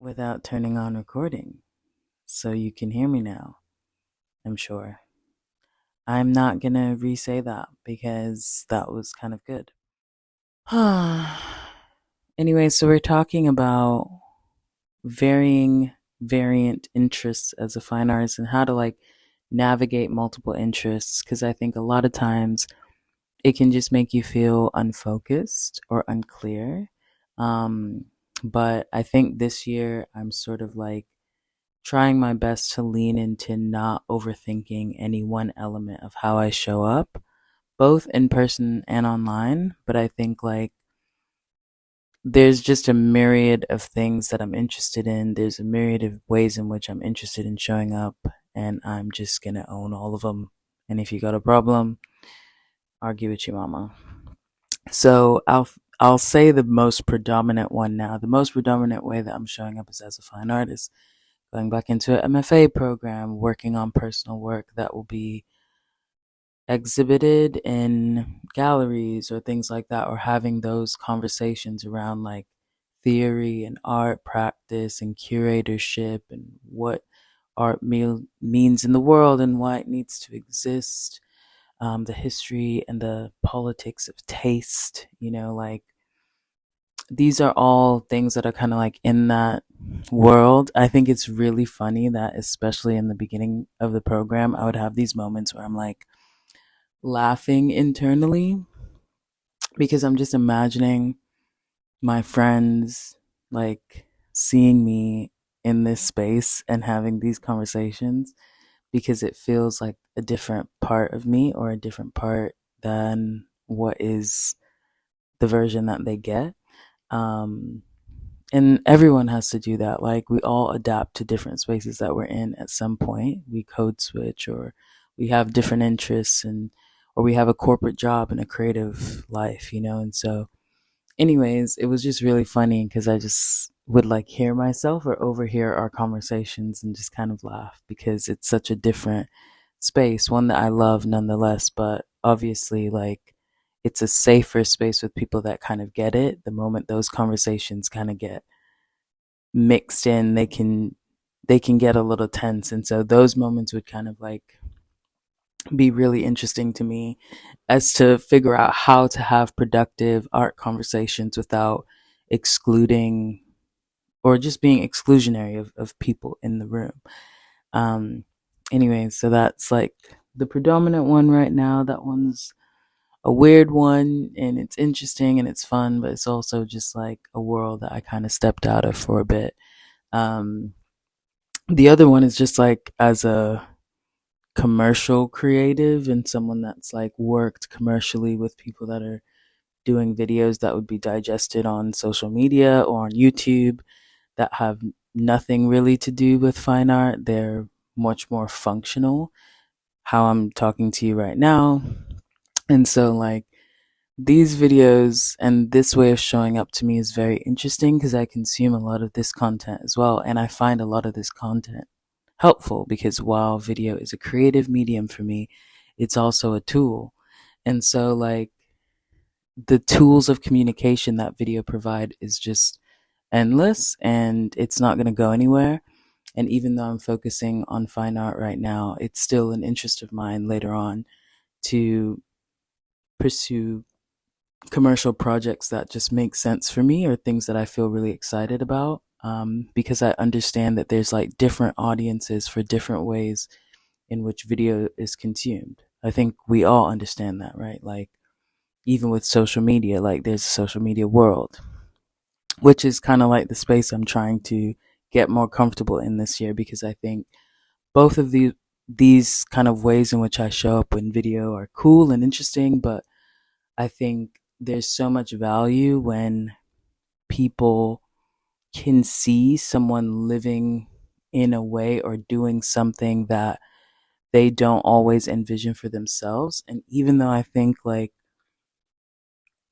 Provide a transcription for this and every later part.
Without turning on recording. So you can hear me now, I'm sure. I'm not gonna re say that because that was kind of good. Anyway, so we're talking about varying variant interests as a fine artist and how to like navigate multiple interests, because I think a lot of times it can just make you feel unfocused or unclear. Um, but I think this year I'm sort of like trying my best to lean into not overthinking any one element of how I show up, both in person and online. But I think like there's just a myriad of things that I'm interested in. There's a myriad of ways in which I'm interested in showing up, and I'm just gonna own all of them. And if you got a problem, argue with your mama. So I'll say the most predominant one now. The most predominant way that I'm showing up is as a fine artist. Going back into an MFA program, working on personal work that will be exhibited in galleries or things like that, or having those conversations around like theory and art practice and curatorship and what means in the world and why it needs to exist, the history and the politics of taste, like these are all things that are kind of like in that world. I think it's really funny that, especially in the beginning of the program, I would have these moments where I'm like laughing internally because I'm just imagining my friends like seeing me in this space and having these conversations, because it feels like a different part of me or a different part than what is the version that they get. Um, and everyone has to do that. Like we all adapt to different spaces that we're in at some point. We code switch, or we have different interests, and or we have a corporate job and a creative life, and so anyways, it was just really funny because I just would like hear myself or overhear our conversations and just kind of laugh because it's such a different space, one that I love nonetheless, but obviously like it's a safer space with people that kind of get it. The moment those conversations kind of get mixed in, they can get a little tense, and so those moments would kind of like be really interesting to me as to figure out how to have productive art conversations without excluding or just being exclusionary of people in the room. Um, anyway, so that's like the predominant one right now. That one's a weird one and it's interesting and it's fun, but it's also just like a world that I kind of stepped out of for a bit. Um, the other one is just like as a commercial creative and someone that's like worked commercially with people that are doing videos that would be digested on social media or on YouTube that have nothing really to do with fine art. They're much more functional, how I'm talking to you right now. And so like these videos and this way of showing up to me is very interesting because I consume a lot of this content as well, and I find a lot of this content helpful because while video is a creative medium for me, it's also a tool. And so like the tools of communication that video provide is just endless and it's not going to go anywhere. And even though I'm focusing on fine art right now, it's still an interest of mine later on to pursue commercial projects that just make sense for me or things that I feel really excited about. Because I understand that there's like different audiences for different ways in which video is consumed. I think we all understand that, right? Like even with social media, like there's a social media world, which is kind of like the space I'm trying to get more comfortable in this year, because I think both of these kind of ways in which I show up in video are cool and interesting, but I think there's so much value when people can see someone living in a way or doing something that they don't always envision for themselves. And even though I think like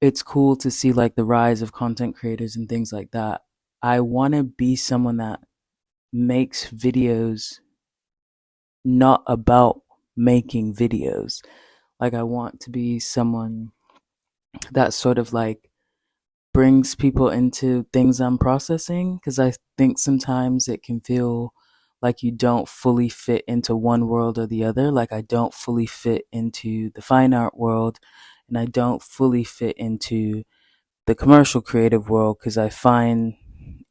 it's cool to see like the rise of content creators and things like that. I want to be someone that makes videos not about making videos. Like, I want to be someone that sort of like brings people into things I'm processing, because I think sometimes it can feel like you don't fully fit into one world or the other. Like, I don't fully fit into the fine art world, and I don't fully fit into the commercial creative world, because I find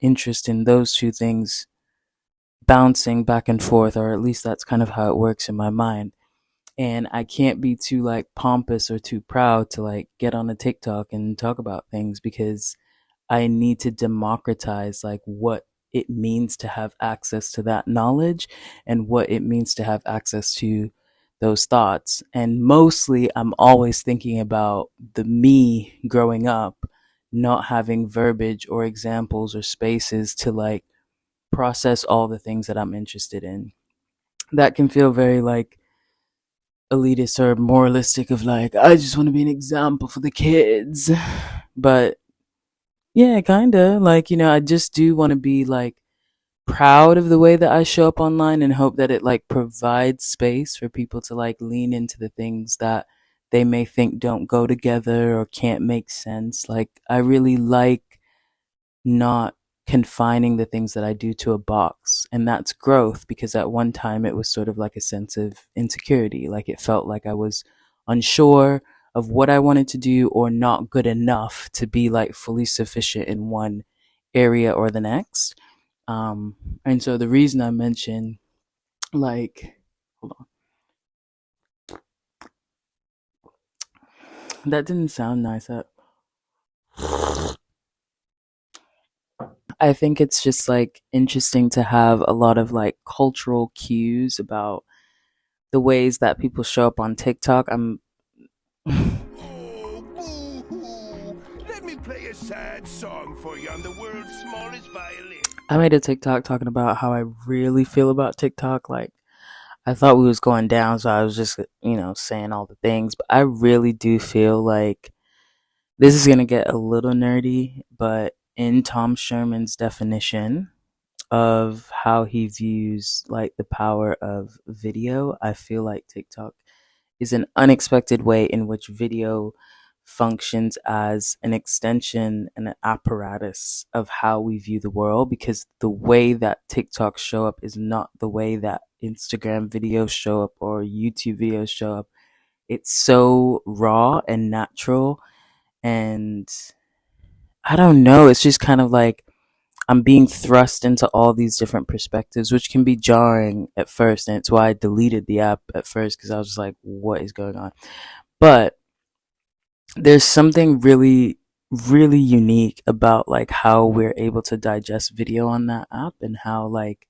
interest in those two things bouncing back and forth, or at least that's kind of how it works in my mind. And I can't be too like pompous or too proud to like get on a TikTok and talk about things, because I need to democratize like what it means to have access to that knowledge and what it means to have access to those thoughts. And mostly I'm always thinking about the me growing up, not having verbiage or examples or spaces to like process all the things that I'm interested in. That can feel very like elitist or moralistic, of like, I just want to be an example for the kids. But yeah, kind of like, I just do want to be like proud of the way that I show up online, and hope that it like provides space for people to like lean into the things that they may think don't go together or can't make sense. Like, I really like not confining the things that I do to a box. And that's growth, because at one time it was sort of like a sense of insecurity. Like, it felt like I was unsure of what I wanted to do, or not good enough to be like fully sufficient in one area or the next. And so the reason I mentioned, like, hold on, that didn't sound nice. I think it's just like interesting to have a lot of like cultural cues about the ways that people show up on TikTok. Oh, boo-hoo. Let me play a sad song for you on the world's smallest violin. I made a TikTok talking about how I really feel about TikTok. Like, I thought we was going down, so I was just, saying all the things. But I really do feel like this is gonna get a little nerdy, but in Tom Sherman's definition of how he views like the power of video, I feel like TikTok is an unexpected way in which video functions as an extension and an apparatus of how we view the world, because the way that TikTok show up is not the way that Instagram videos show up or YouTube videos show up. It's so raw and natural, and I don't know, it's just kind of like I'm being thrust into all these different perspectives, which can be jarring at first. And it's why I deleted the app at first, because I was just like, what is going on? But there's something really, really unique about like how we're able to digest video on that app, and how like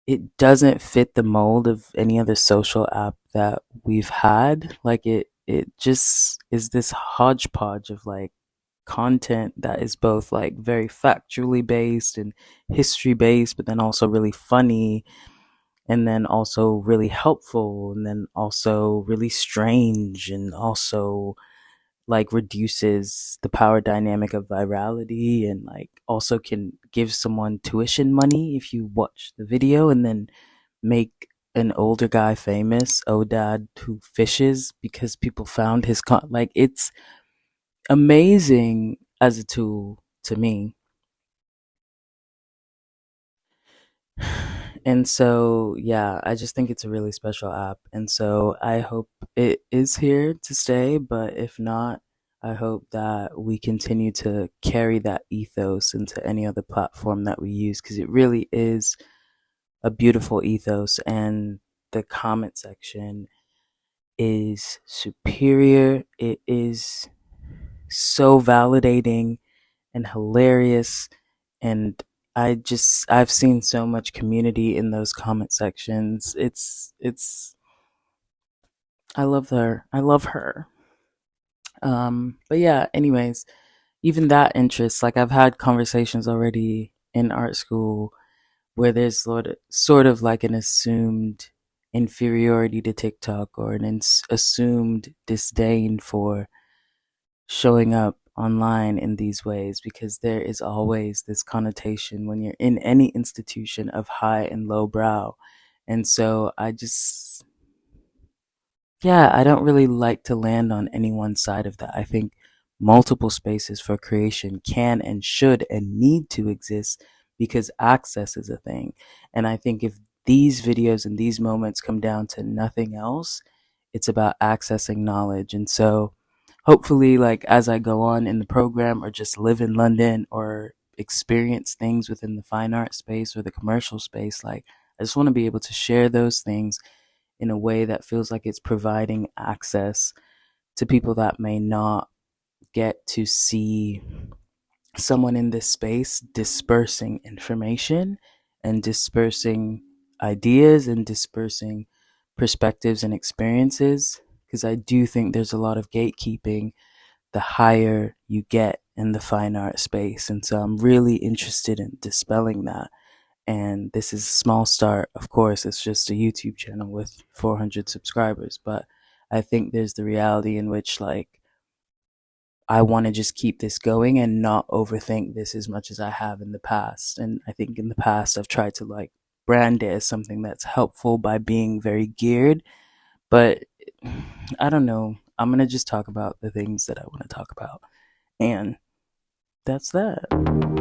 it doesn't fit the mold of any other social app that we've had. Like, it just is this hodgepodge of like content that is both like very factually based and history based, but then also really funny, and then also really helpful, and then also really strange, and also like reduces the power dynamic of virality, and like also can give someone tuition money if you watch the video, and then make an older guy famous, oh dad who fishes, because people found his like, it's amazing as a tool to me. And so, yeah, I just think it's a really special app. And so I hope it is here to stay. But if not, I hope that we continue to carry that ethos into any other platform that we use, because it really is a beautiful ethos. And the comment section is superior. It is so validating and hilarious. And I've seen so much community in those comment sections. It's I love her. I love her. But yeah, anyways, even that interest, like, I've had conversations already in art school where there's sort of like an assumed inferiority to TikTok, or an assumed disdain for showing up online in these ways, because there is always this connotation when you're in any institution of high and low brow. And so yeah, I don't really like to land on any one side of that. I think multiple spaces for creation can and should and need to exist because access is a thing. And I think if these videos and these moments come down to nothing else, it's about accessing knowledge. And so hopefully, like as I go on in the program or just live in London or experience things within the fine art space or the commercial space, like I just want to be able to share those things in a way that feels like it's providing access to people that may not get to see someone in this space dispersing information and dispersing ideas and dispersing perspectives and experiences. Because I do think there's a lot of gatekeeping the higher you get in the fine art space. And so I'm really interested in dispelling that. And this is a small start. Of course, it's just a YouTube channel with 400 subscribers, but I think there's the reality in which, like, I want to just keep this going and not overthink this as much as I have in the past. And I think in the past, I've tried to like brand it as something that's helpful by being very geared, but I don't know. I'm going to just talk about the things that I want to talk about. And that's that.